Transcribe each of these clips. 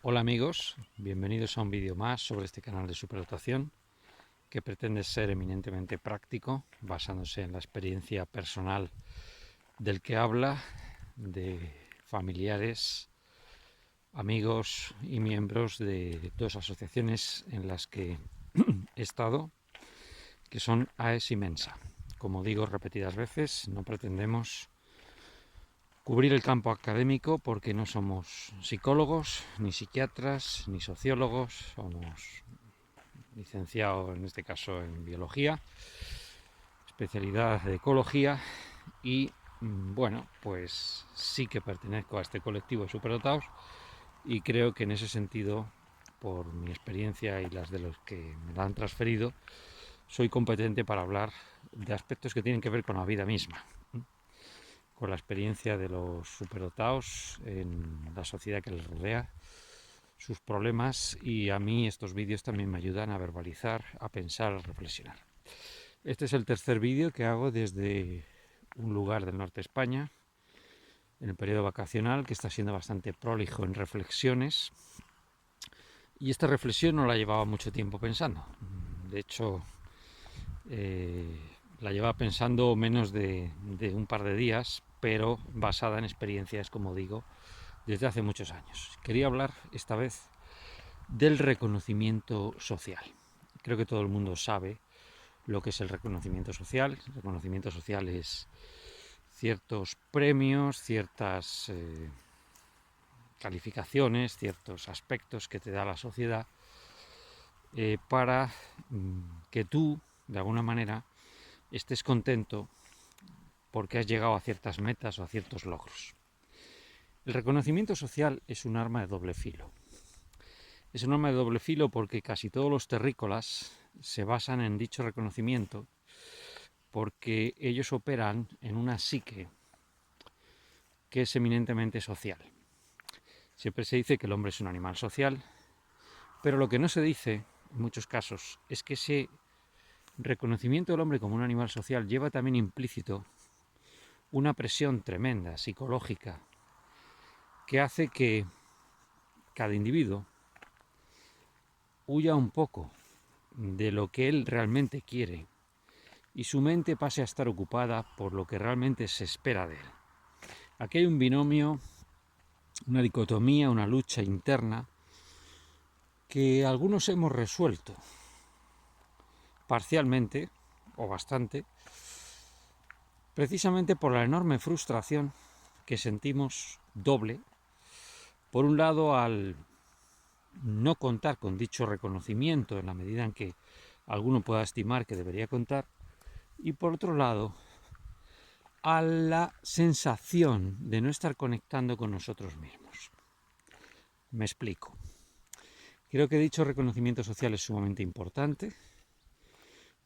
Hola amigos, bienvenidos a un vídeo más sobre este canal de superdotación que pretende ser eminentemente práctico, basándose en la experiencia personal del que habla, de familiares, amigos y miembros de dos asociaciones en las que he estado, que son AES y Mensa. Como digo repetidas veces, no pretendemos cubrir el campo académico porque no somos psicólogos, ni psiquiatras, ni sociólogos, somos licenciado en este caso en biología, especialidad de ecología y bueno, pues sí que pertenezco a este colectivo de superdotados y creo que en ese sentido, por mi experiencia y las de los que me la han transferido, soy competente para hablar de aspectos que tienen que ver con la vida misma, con la experiencia de los superdotados en la sociedad que les rodea, sus problemas, y a mí estos vídeos también me ayudan a verbalizar, a pensar, a reflexionar. Este es el tercer vídeo que hago desde un lugar del norte de España, en el periodo vacacional, que está siendo bastante prolijo en reflexiones. Y esta reflexión no la llevaba mucho tiempo pensando. De hecho, la llevaba pensando menos de un par de días, pero basada en experiencias, como digo, desde hace muchos años. Quería hablar esta vez del reconocimiento social. Creo que todo el mundo sabe lo que es el reconocimiento social. El reconocimiento social es ciertos premios, ciertas calificaciones, ciertos aspectos que te da la sociedad para que tú, de alguna manera, estés contento porque has llegado a ciertas metas o a ciertos logros. El reconocimiento social es un arma de doble filo. Es un arma de doble filo porque casi todos los terrícolas se basan en dicho reconocimiento porque ellos operan en una psique que es eminentemente social. Siempre se dice que el hombre es un animal social, pero lo que no se dice, en muchos casos, es que ese reconocimiento del hombre como un animal social lleva también implícito una presión tremenda, psicológica, que hace que cada individuo huya un poco de lo que él realmente quiere y su mente pase a estar ocupada por lo que realmente se espera de él. Aquí hay un binomio, una dicotomía, una lucha interna que algunos hemos resuelto parcialmente o bastante, precisamente por la enorme frustración que sentimos doble, por un lado al no contar con dicho reconocimiento en la medida en que alguno pueda estimar que debería contar, y por otro lado a la sensación de no estar conectando con nosotros mismos. Me explico. Creo que dicho reconocimiento social es sumamente importante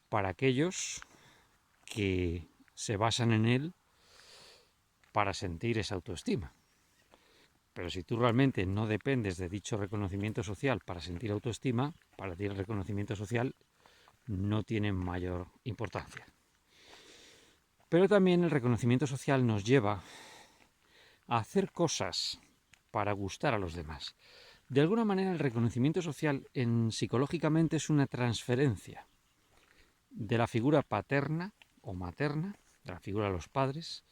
para aquellos que se basan en él para sentir esa autoestima. Pero si tú realmente no dependes de dicho reconocimiento social para sentir autoestima, para ti el reconocimiento social no tiene mayor importancia. Pero también el reconocimiento social nos lleva a hacer cosas para gustar a los demás. De alguna manera el reconocimiento social psicológicamente es una transferencia de la figura paterna o materna, de la figura de los padres,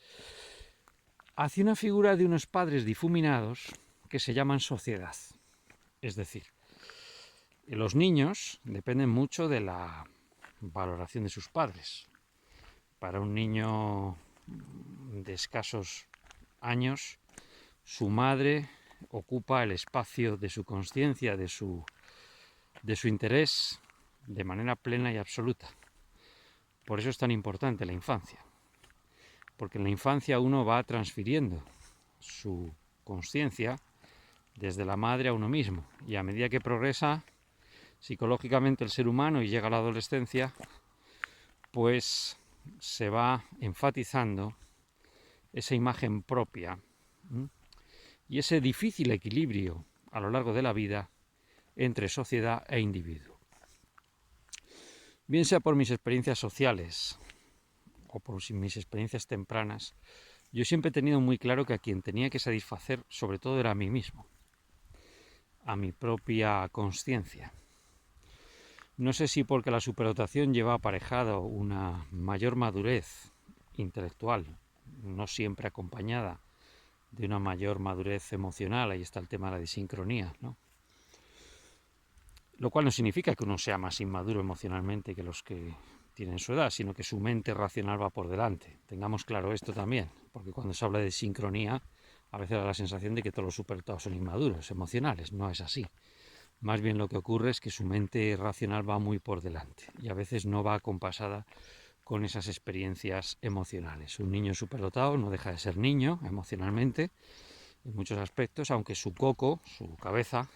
hacia una figura de unos padres difuminados que se llaman sociedad. Es decir, los niños dependen mucho de la valoración de sus padres. Para un niño de escasos años, su madre ocupa el espacio de su conciencia, de su interés, de manera plena y absoluta. Por eso es tan importante la infancia, porque en la infancia uno va transfiriendo su conciencia desde la madre a uno mismo, y a medida que progresa psicológicamente el ser humano y llega a la adolescencia, pues se va enfatizando esa imagen propia y ese difícil equilibrio a lo largo de la vida entre sociedad e individuo. Bien sea por mis experiencias sociales o por mis experiencias tempranas, yo siempre he tenido muy claro que a quien tenía que satisfacer sobre todo era a mí mismo. a mi propia consciencia. No sé si porque la superdotación lleva aparejado una mayor madurez intelectual, no siempre acompañada de una mayor madurez emocional, ahí está el tema de la disincronía, ¿no? Lo cual no significa que uno sea más inmaduro emocionalmente que los que tienen su edad, sino que su mente racional va por delante. Tengamos claro esto también, porque cuando se habla de sincronía, a veces da la sensación de que todos los superdotados son inmaduros, emocionales. No es así. Más bien lo que ocurre es que su mente racional va muy por delante y a veces no va acompasada con esas experiencias emocionales. Un niño superdotado no deja de ser niño emocionalmente en muchos aspectos, aunque su coco, su cabeza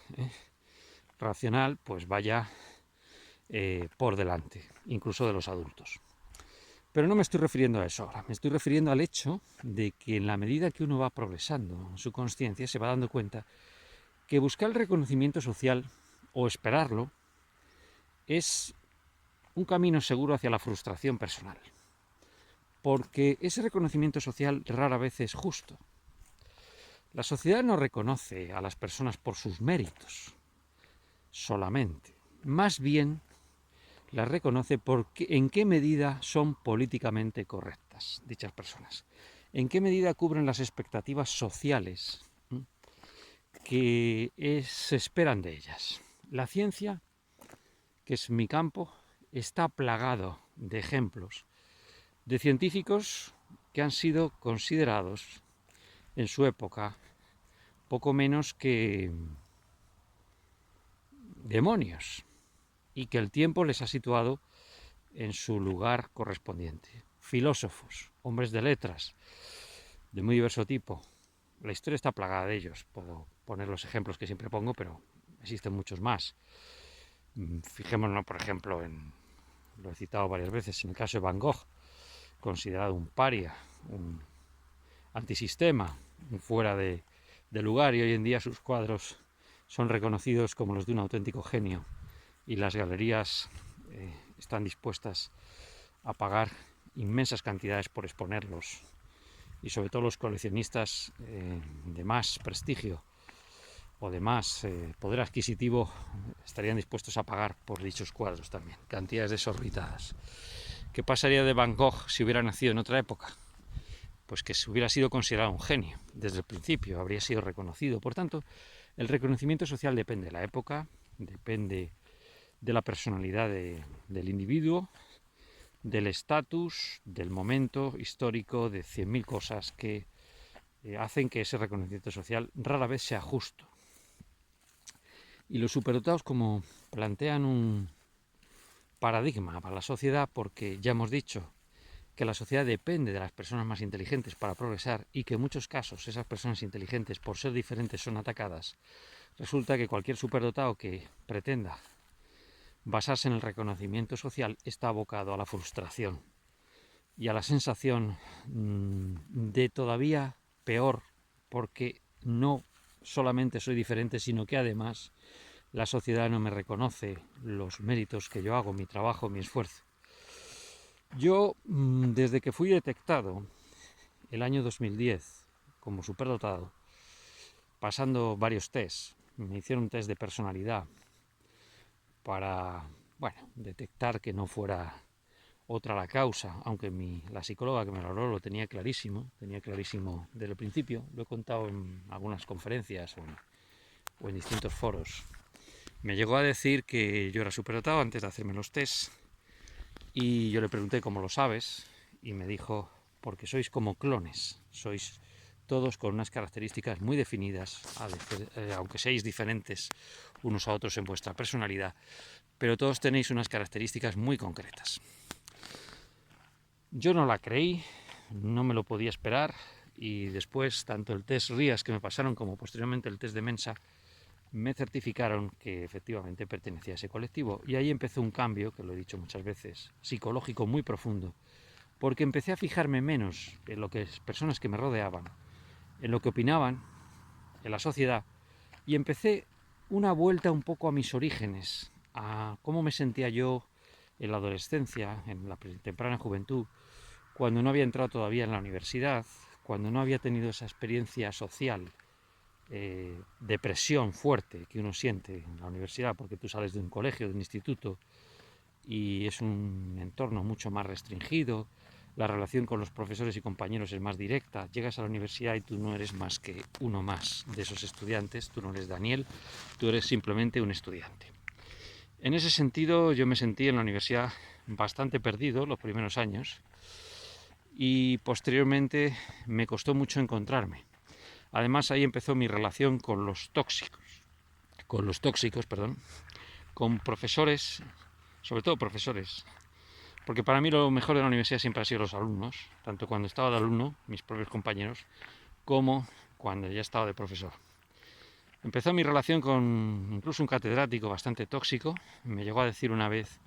racional, pues vaya por delante, incluso de los adultos. Pero no me estoy refiriendo a eso ahora, me estoy refiriendo al hecho de que en la medida que uno va progresando en su consciencia se va dando cuenta que buscar el reconocimiento social o esperarlo es un camino seguro hacia la frustración personal, porque ese reconocimiento social rara vez es justo. La sociedad no reconoce a las personas por sus méritos solamente, más bien las reconoce por en qué medida son políticamente correctas dichas personas, en qué medida cubren las expectativas sociales que se esperan de ellas. La ciencia, que es mi campo, está plagado de ejemplos de científicos que han sido considerados en su época poco menos que demonios y que el tiempo les ha situado en su lugar correspondiente. Filósofos, hombres de letras, de muy diverso tipo. La historia está plagada de ellos. Puedo poner los ejemplos que siempre pongo, pero existen muchos más. Fijémonos, por ejemplo, lo he citado varias veces, en el caso de Van Gogh, considerado un paria, un antisistema, un fuera de lugar, y hoy en día sus cuadros son reconocidos como los de un auténtico genio y las galerías están dispuestas a pagar inmensas cantidades por exponerlos, y sobre todo los coleccionistas de más prestigio o de más poder adquisitivo estarían dispuestos a pagar por dichos cuadros también, cantidades desorbitadas. ¿Qué pasaría de Van Gogh si hubiera nacido en otra época? Pues que se hubiera sido considerado un genio desde el principio, habría sido reconocido. Por tanto, el reconocimiento social depende de la época, depende de la personalidad del individuo, del estatus, del momento histórico, de 100.000 cosas que hacen que ese reconocimiento social rara vez sea justo. Y los superdotados como plantean un paradigma para la sociedad, porque ya hemos dicho que la sociedad depende de las personas más inteligentes para progresar y que en muchos casos esas personas inteligentes, por ser diferentes, son atacadas. Resulta que cualquier superdotado que pretenda basarse en el reconocimiento social está abocado a la frustración y a la sensación de todavía peor, porque no solamente soy diferente, sino que además la sociedad no me reconoce los méritos que yo hago, mi trabajo, mi esfuerzo. Yo, desde que fui detectado el año 2010 como superdotado, pasando varios tests, me hicieron un test de personalidad para, detectar que no fuera otra la causa, aunque la psicóloga que me lo habló lo tenía clarísimo desde el principio, lo he contado en algunas conferencias o en distintos foros. Me llegó a decir que yo era superdotado antes de hacerme los tests, y yo le pregunté cómo lo sabes, y me dijo, porque sois como clones, sois todos con unas características muy definidas, aunque seáis diferentes unos a otros en vuestra personalidad, pero todos tenéis unas características muy concretas. Yo no la creí, no me lo podía esperar, y después tanto el test RIAS que me pasaron como posteriormente el test de Mensa me certificaron que efectivamente pertenecía a ese colectivo, y ahí empezó un cambio, que lo he dicho muchas veces, psicológico muy profundo, porque empecé a fijarme menos en lo que las personas que me rodeaban, en lo que opinaban, en la sociedad, y empecé una vuelta un poco a mis orígenes, a cómo me sentía yo en la adolescencia, en la temprana juventud, cuando no había entrado todavía en la universidad, cuando no había tenido esa experiencia social de presión fuerte que uno siente en la universidad, porque tú sales de un colegio, de un instituto, y es un entorno mucho más restringido, la relación con los profesores y compañeros es más directa, llegas a la universidad y tú no eres más que uno más de esos estudiantes, tú no eres Daniel, tú eres simplemente un estudiante. En ese sentido yo me sentí en la universidad bastante perdido los primeros años y posteriormente me costó mucho encontrarme. Además ahí empezó mi relación con los tóxicos, con profesores, sobre todo profesores, porque para mí lo mejor de la universidad siempre han sido los alumnos, tanto cuando estaba de alumno, mis propios compañeros, como cuando ya estaba de profesor. Empezó mi relación con incluso un catedrático bastante tóxico. Me llegó a decir una vez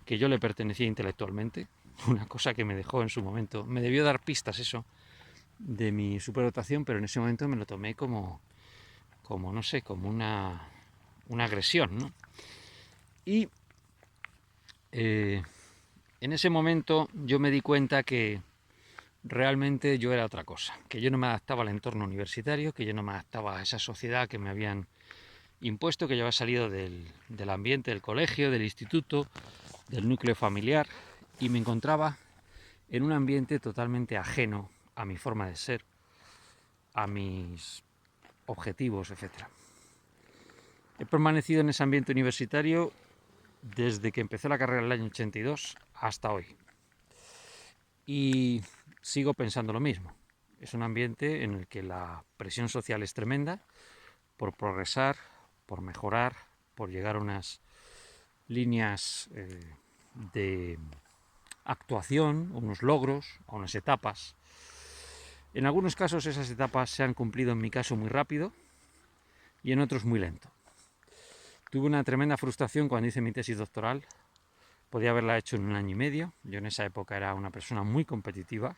que yo le pertenecía intelectualmente, una cosa que me dejó en su momento. Me debió dar pistas eso de mi superdotación, pero en ese momento me lo tomé como no sé, como una agresión, ¿no? Y en ese momento yo me di cuenta que realmente yo era otra cosa, que yo no me adaptaba al entorno universitario, que yo no me adaptaba a esa sociedad que me habían impuesto, que yo había salido del ambiente del colegio, del instituto, del núcleo familiar, y me encontraba en un ambiente totalmente ajeno a mi forma de ser, a mis objetivos, etc. He permanecido en ese ambiente universitario desde que empecé la carrera en el año 82 hasta hoy. Y sigo pensando lo mismo. Es un ambiente en el que la presión social es tremenda por progresar, por mejorar, por llegar a unas líneas de actuación, unos logros, a unas etapas. En algunos casos esas etapas se han cumplido en mi caso muy rápido y en otros muy lento. Tuve una tremenda frustración cuando hice mi tesis doctoral. Podía haberla hecho en 1 año y medio. Yo en esa época era una persona muy competitiva.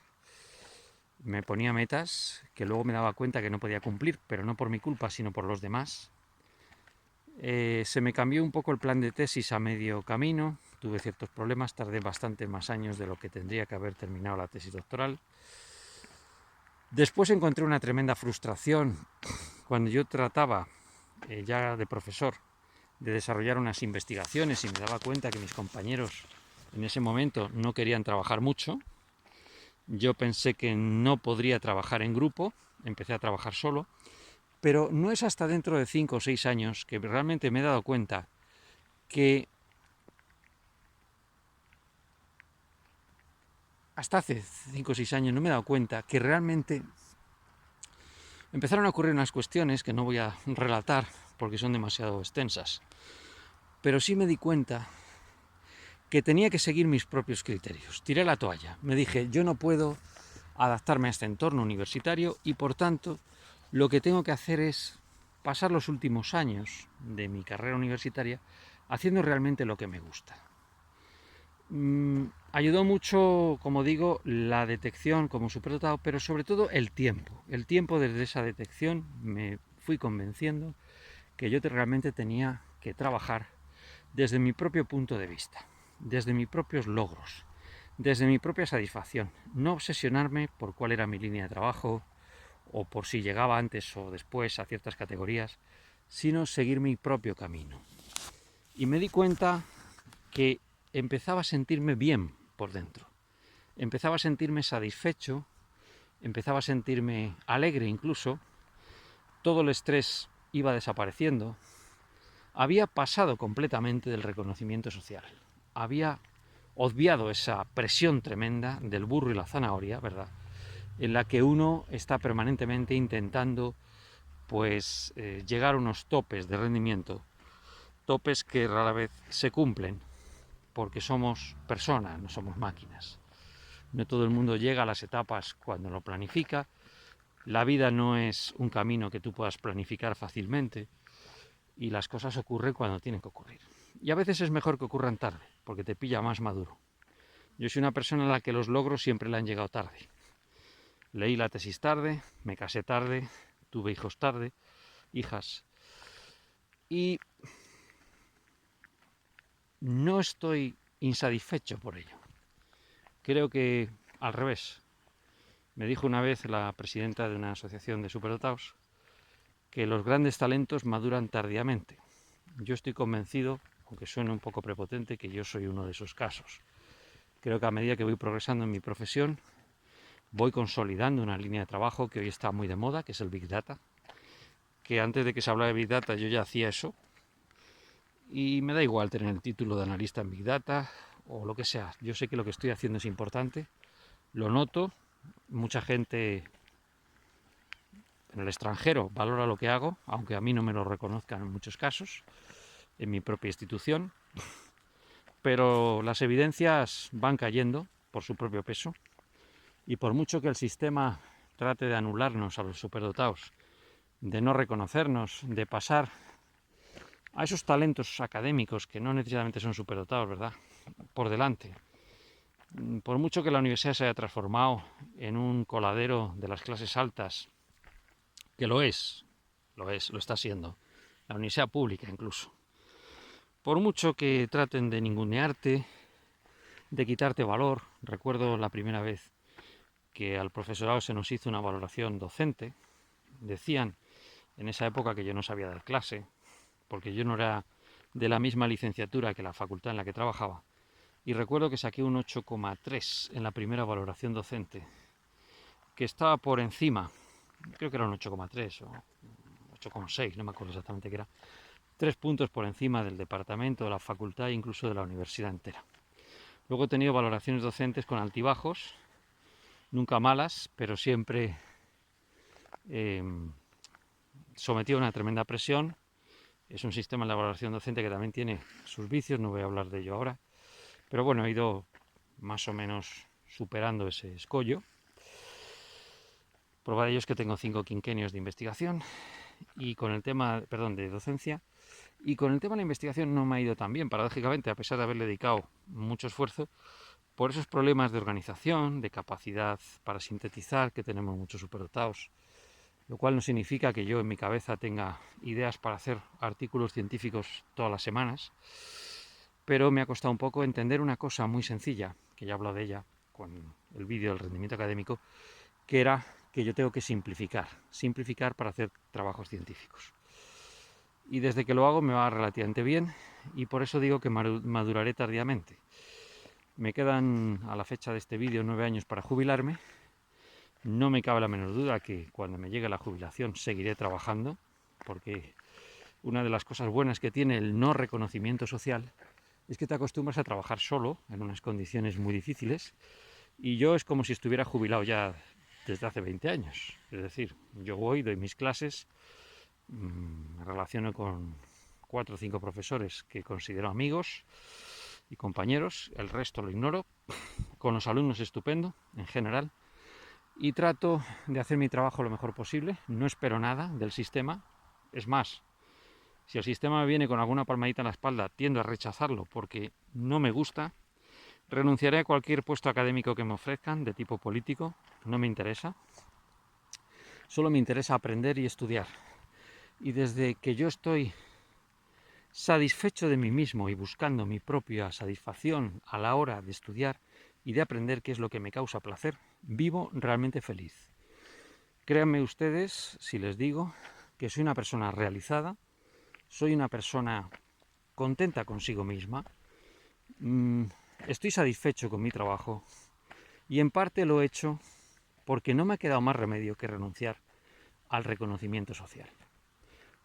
Me ponía metas que luego me daba cuenta que no podía cumplir, pero no por mi culpa, sino por los demás. Se me cambió un poco el plan de tesis a medio camino. Tuve ciertos problemas, tardé bastante más años de lo que tendría que haber terminado la tesis doctoral. Después encontré una tremenda frustración cuando yo trataba, ya de profesor, de desarrollar unas investigaciones y me daba cuenta que mis compañeros en ese momento no querían trabajar mucho. Yo pensé que no podría trabajar en grupo, empecé a trabajar solo, pero no es hasta dentro de 5 o 6 años que realmente me he dado cuenta que hasta hace 5 o 6 años no me he dado cuenta que realmente empezaron a ocurrir unas cuestiones que no voy a relatar porque son demasiado extensas, pero sí me di cuenta que tenía que seguir mis propios criterios. Tiré la toalla, me dije, yo no puedo adaptarme a este entorno universitario y por tanto lo que tengo que hacer es pasar los últimos años de mi carrera universitaria haciendo realmente lo que me gusta. Ayudó mucho, como digo, la detección como superdotado, pero sobre todo el tiempo. El tiempo desde esa detección me fui convenciendo que yo realmente tenía que trabajar desde mi propio punto de vista, desde mis propios logros, desde mi propia satisfacción. No obsesionarme por cuál era mi línea de trabajo o por si llegaba antes o después a ciertas categorías, sino seguir mi propio camino. Y me di cuenta que empezaba a sentirme bien por dentro. Empezaba a sentirme satisfecho, empezaba a sentirme alegre incluso, todo el estrés iba desapareciendo, había pasado completamente del reconocimiento social, había obviado esa presión tremenda del burro y la zanahoria, ¿verdad?, en la que uno está permanentemente intentando llegar a unos topes de rendimiento, topes que rara vez se cumplen, porque somos personas, no somos máquinas. No todo el mundo llega a las etapas cuando lo planifica. La vida no es un camino que tú puedas planificar fácilmente y las cosas ocurren cuando tienen que ocurrir. Y a veces es mejor que ocurran tarde, porque te pilla más maduro. Yo soy una persona a la que los logros siempre le han llegado tarde. Leí la tesis tarde, me casé tarde, tuve hijos tarde, hijas, y no estoy insatisfecho por ello. Creo que al revés. Me dijo una vez la presidenta de una asociación de superdotados que los grandes talentos maduran tardíamente. Yo estoy convencido, aunque suene un poco prepotente, que yo soy uno de esos casos. Creo que a medida que voy progresando en mi profesión, voy consolidando una línea de trabajo que hoy está muy de moda, que es el Big Data, que antes de que se hablara de Big Data yo ya hacía eso, y me da igual tener el título de analista en Big Data o lo que sea. Yo sé que lo que estoy haciendo es importante, lo noto, mucha gente en el extranjero valora lo que hago, aunque a mí no me lo reconozcan en muchos casos, en mi propia institución, pero las evidencias van cayendo por su propio peso, y por mucho que el sistema trate de anularnos a los superdotados, de no reconocernos, de pasar a esos talentos académicos que no necesariamente son superdotados, ¿verdad?, por delante. Por mucho que la universidad se haya transformado en un coladero de las clases altas, que lo está siendo, la universidad pública incluso. Por mucho que traten de ningunearte, de quitarte valor, recuerdo la primera vez que al profesorado se nos hizo una valoración docente, decían en esa época que yo no sabía dar clase, porque yo no era de la misma licenciatura que la facultad en la que trabajaba, y recuerdo que saqué un 8,3 en la primera valoración docente, que estaba por encima, creo que era un 8,3 o 8,6, no me acuerdo exactamente qué era, 3 puntos por encima del departamento, de la facultad e incluso de la universidad entera. Luego he tenido valoraciones docentes con altibajos, nunca malas, pero siempre sometido a una tremenda presión. Es un sistema de la valoración docente que también tiene sus vicios, no voy a hablar de ello ahora, pero bueno, he ido más o menos superando ese escollo. Prueba de ello es que tengo 5 quinquenios de investigación y con el tema, de docencia, y con el tema de la investigación no me ha ido tan bien, paradójicamente, a pesar de haberle dedicado mucho esfuerzo, por esos problemas de organización, de capacidad para sintetizar, que tenemos muchos superdotados, lo cual no significa que yo en mi cabeza tenga ideas para hacer artículos científicos todas las semanas, pero me ha costado un poco entender una cosa muy sencilla, que ya he hablado de ella con el vídeo del rendimiento académico, que era que yo tengo que simplificar para hacer trabajos científicos. Y desde que lo hago me va relativamente bien, y por eso digo que maduraré tardíamente. Me quedan a la fecha de este vídeo 9 años para jubilarme. No me cabe la menor duda que cuando me llegue la jubilación seguiré trabajando, porque una de las cosas buenas que tiene el no reconocimiento social es que te acostumbras a trabajar solo en unas condiciones muy difíciles, y yo es como si estuviera jubilado ya desde hace 20 años. Es decir, yo voy, doy mis clases, me relaciono con 4 o 5 profesores que considero amigos y compañeros, el resto lo ignoro, con los alumnos estupendo en general, y trato de hacer mi trabajo lo mejor posible, no espero nada del sistema, es más, si el sistema me viene con alguna palmadita en la espalda, tiendo a rechazarlo porque no me gusta, renunciaré a cualquier puesto académico que me ofrezcan de tipo político, no me interesa, solo me interesa aprender y estudiar. Y desde que yo estoy satisfecho de mí mismo y buscando mi propia satisfacción a la hora de estudiar y de aprender qué es lo que me causa placer, vivo realmente feliz. Créanme ustedes si les digo que soy una persona realizada, soy una persona contenta consigo misma, estoy satisfecho con mi trabajo, y en parte lo he hecho porque no me ha quedado más remedio que renunciar al reconocimiento social.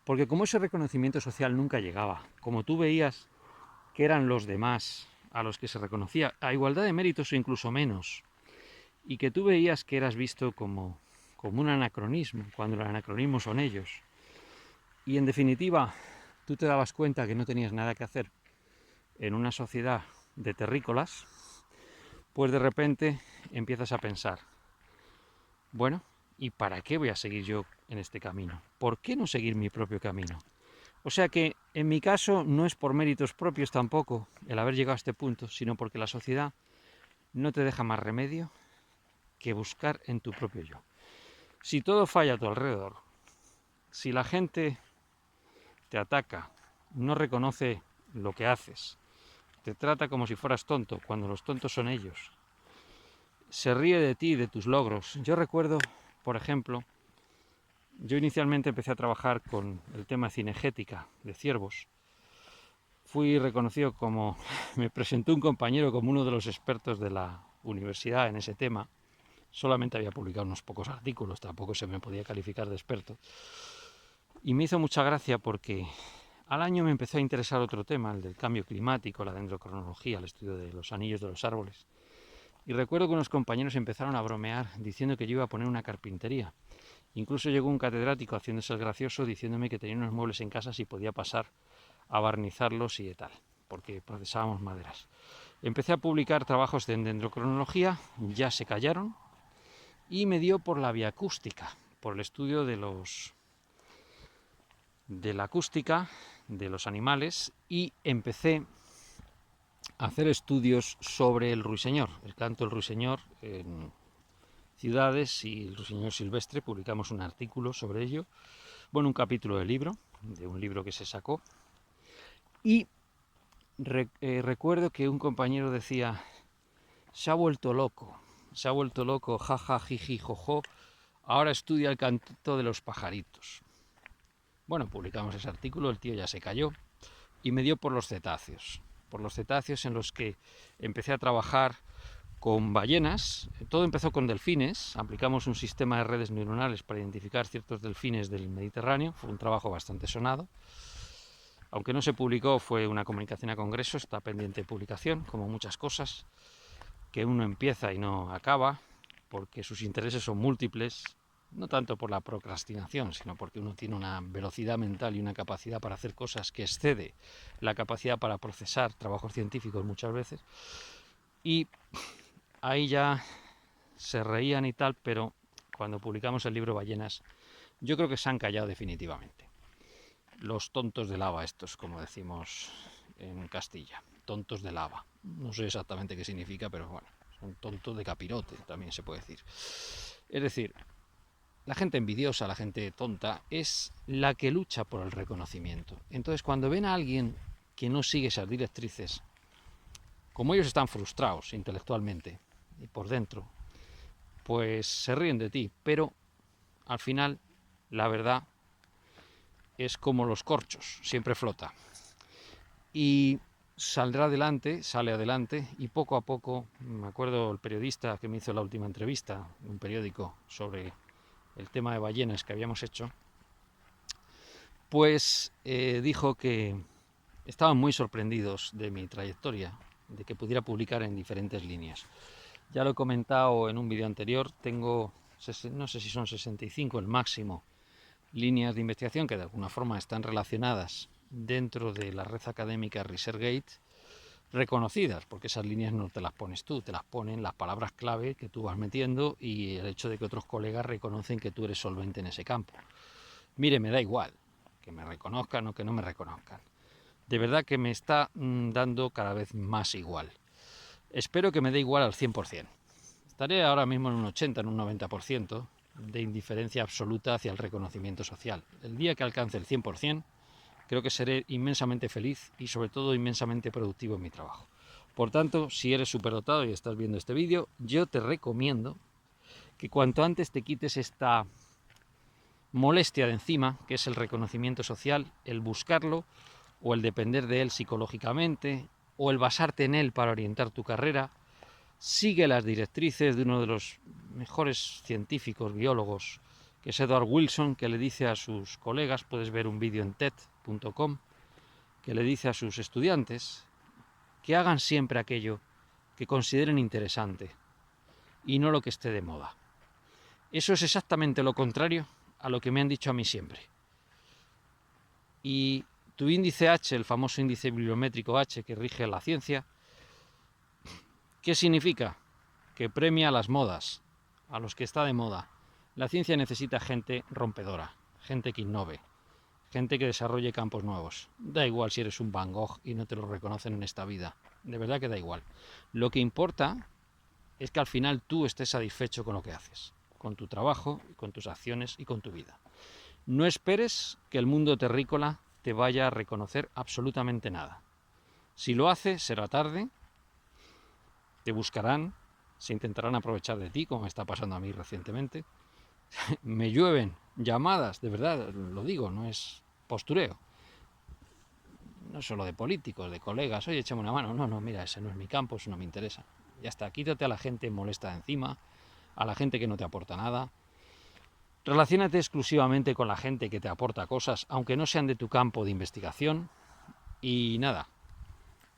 Porque como ese reconocimiento social nunca llegaba, como tú veías que eran los demás a los que se reconocía a igualdad de méritos o incluso menos, y que tú veías que eras visto como un anacronismo, cuando el anacronismo son ellos, y en definitiva tú te dabas cuenta que no tenías nada que hacer en una sociedad de terrícolas, pues de repente empiezas a pensar, bueno, ¿y para qué voy a seguir yo en este camino? ¿Por qué no seguir mi propio camino? O sea que en mi caso no es por méritos propios tampoco el haber llegado a este punto, sino porque la sociedad no te deja más remedio que buscar en tu propio yo. Si todo falla a tu alrededor, si la gente te ataca, no reconoce lo que haces, te trata como si fueras tonto, cuando los tontos son ellos, se ríe de ti y de tus logros. Yo recuerdo, por ejemplo, Yo inicialmente empecé a trabajar con el tema cinegética de ciervos. Fui reconocido como, me presentó un compañero como uno de los expertos de la universidad en ese tema. Solamente había publicado unos pocos artículos, tampoco se me podía calificar de experto. Y me hizo mucha gracia porque al año me empezó a interesar otro tema, el del cambio climático, la dendrocronología, el estudio de los anillos de los árboles. Y recuerdo que unos compañeros empezaron a bromear diciendo que yo iba a poner una carpintería. Incluso llegó un catedrático haciéndose el gracioso diciéndome que tenía unos muebles en casa si podía pasar a barnizarlos y de tal, porque procesábamos maderas. Empecé a publicar trabajos de dendrocronología, ya se callaron, y me dio por la bioacústica, por el estudio de la acústica de los animales, y empecé a hacer estudios sobre el ruiseñor, el canto del ruiseñor en ciudades y el ruiseñor silvestre. Publicamos un artículo sobre ello, bueno, un capítulo de un libro que se sacó, y recuerdo que un compañero decía: se ha vuelto loco, jaja, jiji, jojo, ahora estudia el canto de los pajaritos. Bueno, publicamos ese artículo, el tío ya se cayó y me dio por los cetáceos en los que empecé a trabajar con ballenas. Todo empezó con delfines, aplicamos un sistema de redes neuronales para identificar ciertos delfines del Mediterráneo, fue un trabajo bastante sonado. Aunque no se publicó, fue una comunicación a congreso, está pendiente de publicación, como muchas cosas, que uno empieza y no acaba, porque sus intereses son múltiples, no tanto por la procrastinación, sino porque uno tiene una velocidad mental y una capacidad para hacer cosas que excede la capacidad para procesar trabajos científicos muchas veces. Y ahí ya se reían y tal, pero cuando publicamos el libro Ballenas, yo creo que se han callado definitivamente. Los tontos de lava estos, como decimos en Castilla, tontos de lava. No sé exactamente qué significa, pero bueno, son tontos de capirote, también se puede decir. Es decir, la gente envidiosa, la gente tonta, es la que lucha por el reconocimiento. Entonces, cuando ven a alguien que no sigue esas directrices, como ellos están frustrados intelectualmente y por dentro, pues se ríen de ti, pero al final la verdad es como los corchos, siempre flota. Y sale adelante, y poco a poco, me acuerdo el periodista que me hizo la última entrevista, un periódico sobre el tema de ballenas que habíamos hecho, pues dijo que estaban muy sorprendidos de mi trayectoria, de que pudiera publicar en diferentes líneas. Ya lo he comentado en un vídeo anterior, tengo, no sé si son 65 el máximo, líneas de investigación que de alguna forma están relacionadas dentro de la red académica ResearchGate, reconocidas, porque esas líneas no te las pones tú, te las ponen las palabras clave que tú vas metiendo y el hecho de que otros colegas reconocen que tú eres solvente en ese campo. Mire, me da igual que me reconozcan o que no me reconozcan. De verdad que me está dando cada vez más igual. Espero que me dé igual al 100%. Estaré ahora mismo en un 80, en un 90% de indiferencia absoluta hacia el reconocimiento social. El día que alcance el 100%, creo que seré inmensamente feliz y sobre todo inmensamente productivo en mi trabajo. Por tanto, si eres superdotado y estás viendo este vídeo, yo te recomiendo que cuanto antes te quites esta molestia de encima, que es el reconocimiento social, el buscarlo o el depender de él psicológicamente o el basarte en él para orientar tu carrera. Sigue las directrices de uno de los mejores científicos, biólogos, que es Edward Wilson, que le dice a sus colegas, puedes ver un vídeo en TED.com, que le dice a sus estudiantes que hagan siempre aquello que consideren interesante y no lo que esté de moda. Eso es exactamente lo contrario a lo que me han dicho a mí siempre. Y tu índice H, el famoso índice bibliométrico H que rige la ciencia, ¿qué significa? Que premia las modas, a los que está de moda. La ciencia necesita gente rompedora, gente que innove, gente que desarrolle campos nuevos. Da igual si eres un Van Gogh y no te lo reconocen en esta vida. De verdad que da igual. Lo que importa es que al final tú estés satisfecho con lo que haces, con tu trabajo, con tus acciones y con tu vida. No esperes que el mundo terrícola te vaya a reconocer absolutamente nada. Si lo hace, será tarde, te buscarán, se intentarán aprovechar de ti, como me está pasando a mí recientemente, me llueven llamadas, de verdad, lo digo, no es postureo. No solo de políticos, de colegas, oye, échame una mano. No, no, mira, ese no es mi campo, eso no me interesa. Ya está, quítate a la gente molesta de encima, a la gente que no te aporta nada. Relaciónate exclusivamente con la gente que te aporta cosas, aunque no sean de tu campo de investigación. Y nada,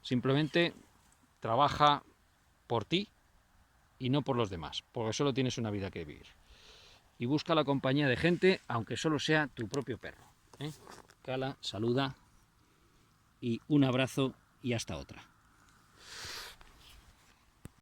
simplemente trabaja por ti y no por los demás, porque solo tienes una vida que vivir. Y busca la compañía de gente, aunque solo sea tu propio perro. Cala, saluda y un abrazo y hasta otra.